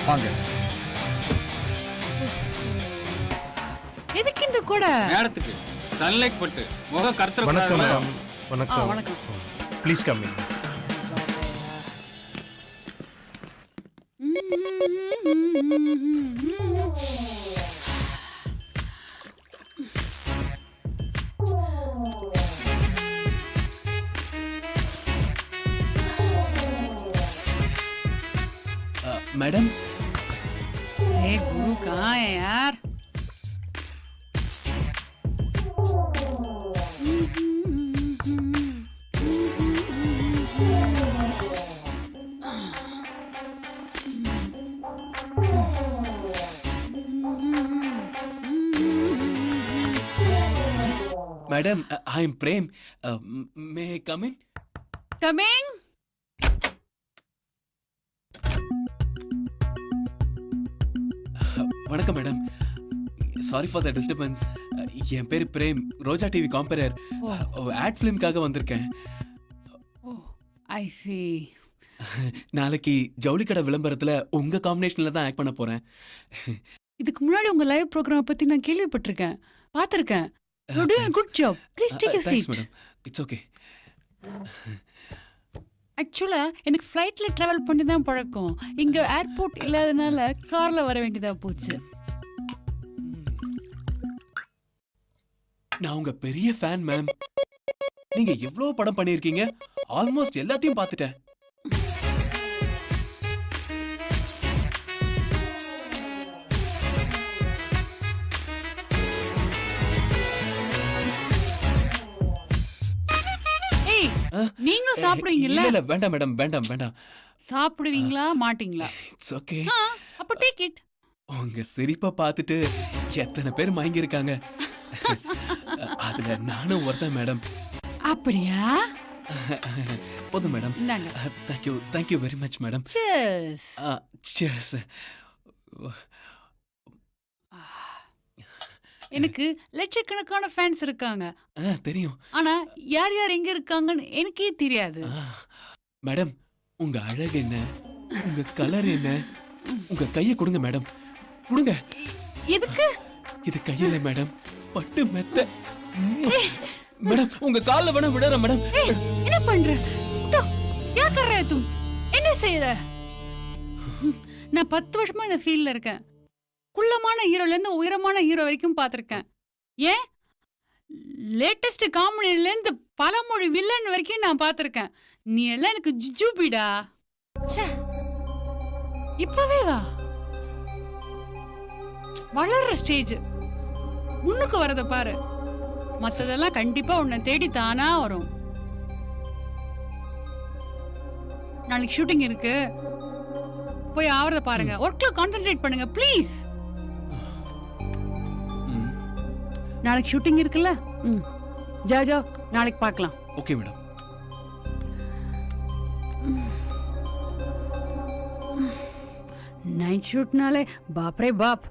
வாங்க. எதுக்கு இந்த கூட நேரத்துக்கு சன்லைட் பட்டு முகம் கருத்துற. வணக்கம் மேடம். வணக்கம். வணக்கம். Please come in. मैडम गुरु कहाँ है यार? Madam I am Prem. May I come in? Coming? வணக்கம் madam. Sorry for the disturbance. என் பேர் Prem, Roja TV compere. Ad ஃபிலிம்காக வந்திருக்கேன். I see. நாளைக்கு ஜவுளி கடை விளம்பரத்துல உங்க காம்பினேஷன்ல தான் ஆக்ட் பண்ண போறேன். இதுக்கு முன்னாடி உங்க லைவ் ப்ரோக்ராம் பத்தி நான் கேள்விப்பட்டிருக்கேன், பார்த்திருக்கேன். You're doing a good job. Please take a seat. Thanks madam. It's okay. ஆக்சுவலா எனக்கு ஃப்ளைட்ல டிராவல் பண்ணி தான் பழக்கம். இங்க ஏர்போர்ட் இல்லாதனால கார்ல வர வேண்டியதா போச்சு. நான் உங்க பெரிய ஃபேன் மேம். நீங்க எவ்வளவு படம் பண்ணிருக்கீங்க, ஆல்மோஸ்ட் எல்லாத்தையும் பார்த்துட்டேன். நீங்களும் சாப்பிடுவீங்கல்ல? இல்ல வேண்டாம் மேடம், வேண்டாம் வேண்டாம். சாப்பிடுவீங்களா மாட்டீங்களா? It's okay. அப்ப டேக் இட். உங்க சிரிப்பை பார்த்துட்டு எத்தனை பேர் மயங்கி இருக்காங்க. அதுல நானும் ஒருத்தன் மேடம். அப்படியா? போதும் மேடம். இந்தாங்க. Thank you very much madam. Cheers. Cheers. எனக்கு லட்சக்கணக்கான ஃபேன்ஸ் இருக்காங்க. தெரியும். ஆனா யார் யார் எங்க இருக்காங்கன்னு எனக்கே தெரியாது. மேடம், உங்க அழகு என்ன, உங்க கலர் என்ன, உங்க கையை கொடுங்க மேடம். கொடுங்க. எதுக்கு? இது கையில மேடம், பட்டு மெத்த. மேடம், உங்க கால்ல வேணா விடுறேன் மேடம். என்ன பண்ற? क्या कर रहे तुम? என்ன செய்யற? நான் 10 வருஷமா இந்த ஃபீல்ட்ல இருக்கேன். குள்ளமான ஹீரோல இருந்து உயரமான ஹீரோ வரைக்கும் பார்த்திருக்கேன். ஏன் லேட்டஸ்ட் காமெடில இருந்து பலமொழி வில்லன் வரைக்கும் நான் பார்த்திருக்கேன். நீ எல்லாம் எனக்கு ஜுஜுபிடா. இப்பவே வா, வளர்ற ஸ்டேஜ், முன்னுக்கு வரத பாரு. மத்ததெல்லாம் கண்டிப்பா உன்னை தேடி தானா வரும். நாளைக்கு ஷூட்டிங் இருக்கு, போய் ஆவறத பாருங்க. ஒர்க்ல கான்சென்ட்ரேட் பண்ணுங்க ப்ளீஸ். நாளைக்கு ஷூட்டிங் இருக்குல்ல? ஜா ஜா, நாளைக்கு பார்க்கலாம். Okay madam. நைட் ஷூட்னாலே பாப்ரே பாப்.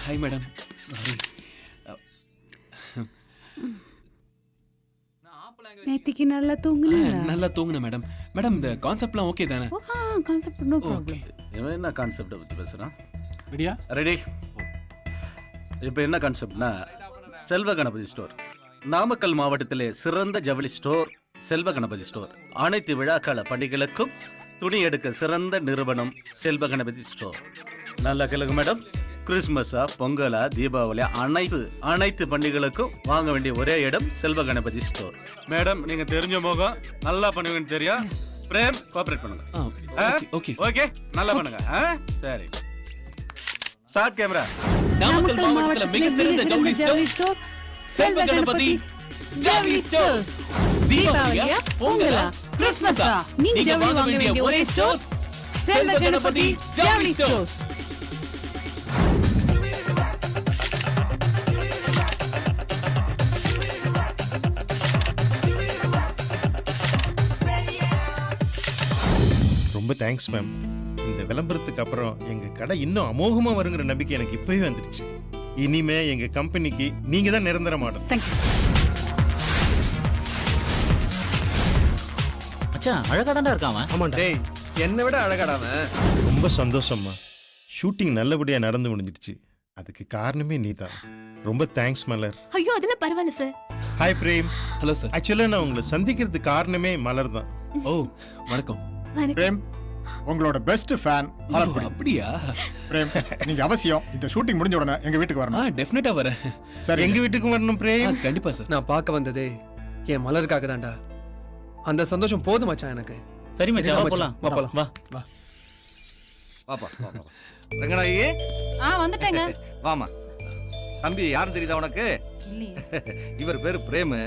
Hi madam, sorry. நேத்திக்கு நல்லா தூங்குனீங்களா? நல்லா தூங்குன மேடம். மேடம், இந்த கான்செப்ட்லாம் ஓகே தானே? Concept no problem. இவன் என்ன கான்செப்டை பற்றி பேசுகிறான்? ரெடியா? ரெடி. இப்போ என்ன கான்செப்ட்னா, செல்வ கணபதி ஸ்டோர். நாமக்கல் மாவட்டத்திலே சிறந்த ஜவுளி ஸ்டோர் செல்வ கணபதி ஸ்டோர். அனைத்து விழாக்கால பண்டிகைகளுக்கும் துணி எடுக்க சிறந்த நிறுவனம் செல்வ கணபதி ஸ்டோர். நல்லா கேளுங்க மேடம். கிறிஸ்மஸா, பொங்கலா, தீபாவளி, அனைத்து பண்டிகைகளுக்கும் வாங்க வேண்டிய ஒரே இடம் செல்வ கணபதி ஸ்டோர். மேடம், நீங்க தெரிஞ்ச முகம், நல்லா பண்ணுவீங்கன்னு தெரியும். பிரேம், கோஆபரேட் பண்ணுங்க. ஓகே ஓகே, நல்லா பண்ணுங்க. சரி, ஸ்டார்ட் கேமரா. நாமக்கல் மாவட்டத்துல மிக சிறந்த ஜவுளி ஸ்டோர் செல்வ கணபதி ஜவுளி ஸ்டோர். தீபாவளியா, பொங்கலா, கிறிஸ்மஸா, நீங்க ஜவுளி வாங்க வேண்டிய ஒரே ஸ்டோர் செல்வ கணபதி ஜவுளி ஸ்டோர். ரொம்ப தேங்க்ஸ் மேம். இந்த விளம்பரத்துக்கு அப்புறம் எங்க கடை இன்னும் அமோகமா வருங்கிற நம்பிக்கை எனக்கு இப்பவே வந்துருச்சு. இனிமே எங்க கம்பெனிக்கு நீங்க தான் நிரந்தர மாடல். தேங்க்யூ. மச்சான் அழகா தான்டா இருக்கான் அவன். டேய் என்னை விட அழகாடாம. ரொம்ப சந்தோஷம்மா. ஷூட்டிங் நல்லபடியா நடந்து முடிஞ்சிடுச்சு. அதுக்கு காரணமே நீதான். ரொம்ப தேங்க்ஸ் மலர். ஐயோ அதெல்லாம் பரவாயில்ல sir. Hi Prem. Hello sir. ஆக்சுவலா நான் உங்களை சந்திக்கிறதுக்கு காரணமே மலர் தான். ஓ வணக்கம். பிரேம் உங்களோட பெஸ்ட் ஃபேன் மலர்படி. அப்படியா? பிரேம் நீங்க அவசியம் இந்த ஷூட்டிங் முடிஞ்ச உடனே எங்க வீட்டுக்கு வரணும். டெஃபினட்டா வரேன். சரி எங்க வீட்டுக்கு வரணும் பிரேம். கண்டிப்பா சார். நான் பார்க்க வந்ததே என் மலருக்காக தான்டா. அந்த சந்தோஷம் போதும் மச்சான் எனக்கு. சரி மச்சான் வா போலாம். வா போலாம். வா. பாப்பா ரங்கநாயகி வந்துட்டேங்க. வாமா. தம்பி யாரும் தெரியுதா உனக்கு? இவர் பேரு பிரேமு.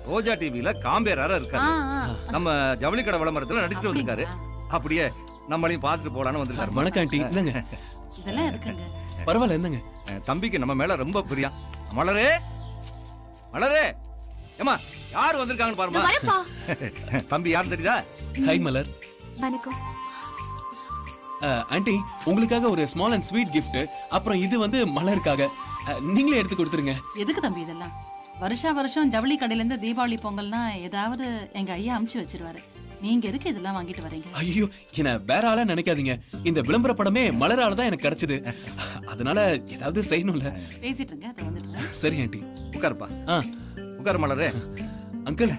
ரோஜா டிவில காம்பேரா இருக்காரு. நம்ம ஜவுளி கடை விளம்பரத்துல நடிச்சுட்டு வந்திருக்காரு. அப்படியே நம்மளையும் பார்த்துட்டு போலான்னு வந்திருக்காரு. வணக்கம் ஆண்டி. இல்லங்க இதெல்லாம் இருக்குங்க. பரவாயில்ல என்னங்க. தம்பிக்கு நம்ம மேல ரொம்ப பிரியம். மலரே மலரே ஏமா யார் வந்திருக்காங்கன்னு பாருமா. வரப்பா. தம்பி யாரும் தெரியுதா? ஹாய் மலர். வணக்கம். ஆண்டி உங்களுக்காக ஒரு ஸ்மால் அண்ட் ஸ்வீட் கிஃப்ட். அப்புறம் இது வந்து மலருக்காக. நீங்களே எடுத்து கொடுத்துருங்க. எதுக்கு தம்பி இதெல்லாம்? வருஷம் ஜவுளி கடையில இருந்து தீபாவளி பொங்கல்னா ஏதாவது எங்க ஐயா அமுச்சு வச்சிருவாரு. நீங்க எதுக்கு இதெல்லாம் வாங்கிட்டு வரீங்க? ஐயோ என்ன வேற ஆளா நினைக்காதீங்க. இந்த விளம்பர படமே மலரால தான் எனக்கு கிடைச்சது. அதனால ஏதாவது செய்யணும்ல. பேசிட்டு இருங்க, அதை வந்துட்டு. சரி ஆண்டி. உட்காருப்பா. உட்காரு மலரே. அங்கிள்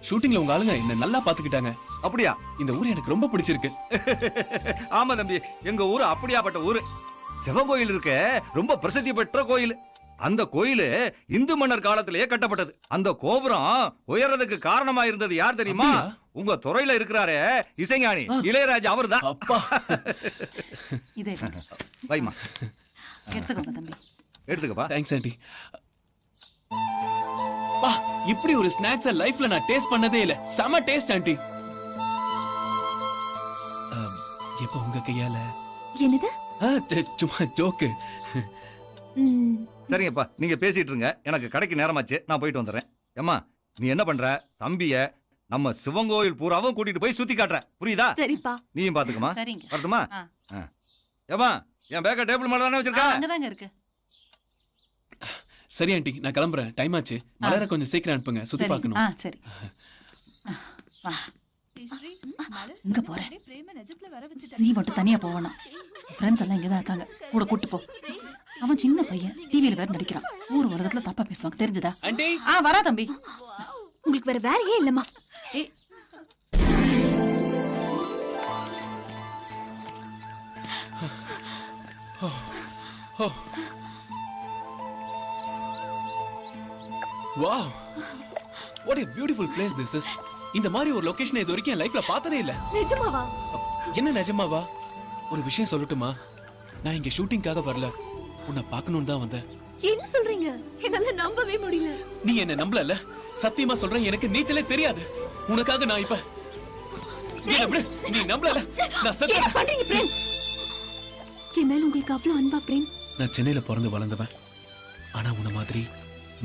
ஷூட்டிங்ல உங்க ஆளுங்க என்ன நல்லா பாத்துக்கிட்டாங்க. அப்படியா? இந்த ஊர் எனக்கு ரொம்ப பிடிச்சிருக்கு. ஆமா தம்பி, எங்க ஊரு அப்படியாப்பட்ட ஊரு. சிவன் கோயில் இருக்க ரொம்ப பிரசித்தி பெற்ற கோயில். அந்த கோயில் இந்து மன்னர் காலத்திலேயே கட்டப்பட்டது. அந்த கோபுரம் உயர்றதுக்கு காரணமா இருந்தது யார் தெரியுமா? உங்க துறையில இருக்கிறாரே இசைஞானி இளையராஜா அவர்தான். அப்பா இதே வைமா எடுத்துக்கோங்க தம்பி. எடுத்துக்கப்பா. Thanks aunty. பா இப்படி ஒரு ஸ்நாக்ஸ் லைஃப்ல நான் டேஸ்ட் பண்ணதே இல்ல. செம டேஸ்ட் ஆண்டி. எப்ப உங்க கையால? என்னது? சும்மா ஜோக்கு. சரிங்கப்பா, நீங்க பேசிட்டு இருங்க. எனக்கு கடைக்கு நேரமாச்சு, நான் போயிட்டு வந்துடுறேன். ஏம்மா நீ என்ன பண்ற? தம்பிய நம்ம சிவங்கோயில் பூராவும் கூட்டிட்டு போய் சுத்தி காட்டுற, புரியுதா? சரிப்பா. நீயும் பாத்துக்கமா. சரிங்க. வரட்டுமா? ஏம்மா என் பேக்க டேபிள் மேல தானே வச்சிருக்கா? அங்கதாங்க இருக்கு. சரி ஆண்டி நான் கிளம்புறேன். டைம் ஆச்சு. மலர கொஞ்சம் சீக்கிரம் அனுப்புங்க, சுத்தி பார்க்கணும். சரி. இங்க போறேன். நீ மட்டும் தனியா போவணும். ஃப்ரெண்ட்ஸ் எல்லாம் இங்கதான் இருக்காங்க, கூட கூட்டு போ. அவன் சின்ன பையன், டிவியில வேற நடிக்கிறான். ஊர் உலகத்துல தப்பா பேசுவாங்க, தெரிஞ்சதா? ஆண்டி வரா தம்பி. உங்களுக்கு வேற வேலையே இல்லம்மா. Wow what a beautiful place this is. இந்த மாதிரி ஒரு லொகேஷன் இது வரைக்கும் என் லைஃப்ல பார்த்ததே இல்ல. நிஜமாவா? என்ன நிஜமாவா? ஒரு விஷயம் சொல்லட்டுமா? நான் இங்க ஷூட்டிங்காக வரல, உன்னை பார்க்கணும்னு தான் வந்தேன். என்ன சொல்றீங்க? என்னால நம்பவே முடியல. நீ என்ன நம்பலல? சத்தியமா சொல்றேன், எனக்கு நீச்சலே தெரியாது. உனக்காக நான் இப்ப என்ன விடு. நீ நம்பலல? நான் என்ன சத்தியம். பண்றீங்க பிரேம்? என் மேல உங்களுக்கு அவ்வளவு அன்பா பிரேம்? நான் சென்னையில பிறந்து வளர்ந்தவன். ஆனா உன்ன மாதிரி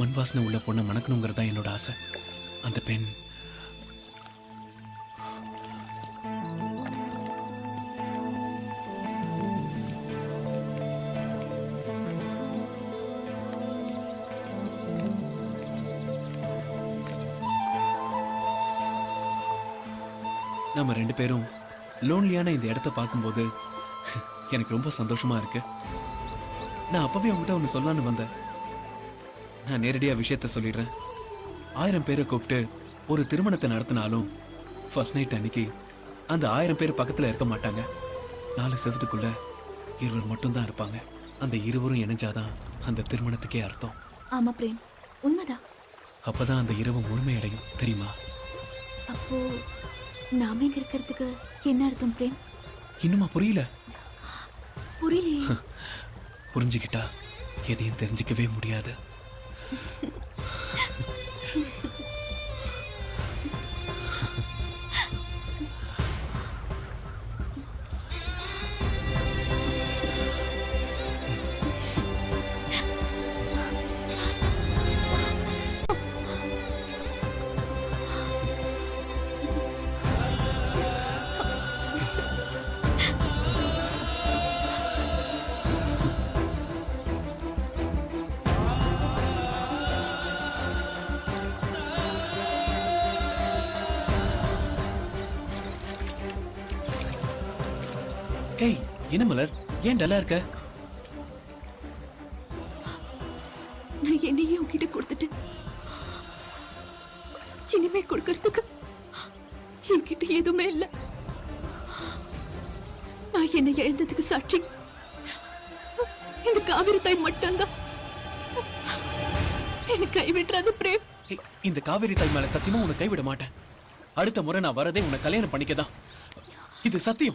மண் வாசனை உள்ள பொண்ணை மணக்கணுங்கிறதா என்னோட ஆசை. அந்த பெண் நம்ம ரெண்டு பேரும் லோன்லியான இந்த இடத்த பார்க்கும்போது எனக்கு ரொம்ப சந்தோஷமா இருக்கு. நான் அப்பவே உங்ககிட்ட ஒன்று சொல்லலான்னு வந்தேன். நான் நேரடியா விஷயத்த சொல்லிடுறேன். 1000 பேரை கூப்பிட்டு ஒரு திருமணத்தை நடத்தினாலும் ஃபர்ஸ்ட் நைட் அன்னைக்கு அந்த 1000 பேர் பக்கத்துல இருக்க மாட்டாங்க. 4 செவத்துக்குள்ள 20 மட்டும்தான் இருப்பாங்க. அந்த 20 இணைஞ்சாதான் அந்த திருமணத்துக்கே அர்த்தம். ஆமா பிரேம், உண்மைதான். அப்பதான் அந்த இரவு முழுமையடையும், தெரியுமா? அப்போ நாம இங்க இருக்கிறதுக்கு என்ன அர்த்தம் பிரேம்? இன்னுமா புரியல? புரியலையே. புரிஞ்சுக்கிட்டா எதையும் தெரிஞ்சுக்கவே முடியாது. ஏய் என்ன மலர், ஏன் டல்லா இருக்க? நான் என்னையே உன்கிட்ட கொடுத்துட்டேன். இனிமே கொடுக்கறதுக்கு என்கிட்ட எதுவுமே இல்ல. நான் என்னை எழுந்ததுக்கு சாட்சி இந்த காவிரி தாய் மட்டும்தான். என்னை கைவிட்டுறாது பிரேம். ஏய், இந்த காவேரி தாய் மேல சத்தியமா உன்னை கைவிட மாட்டேன். அடுத்த முறை நான் வரதே உன்னை கல்யாணம் பண்ணிக்கதான். இது சத்தியம்.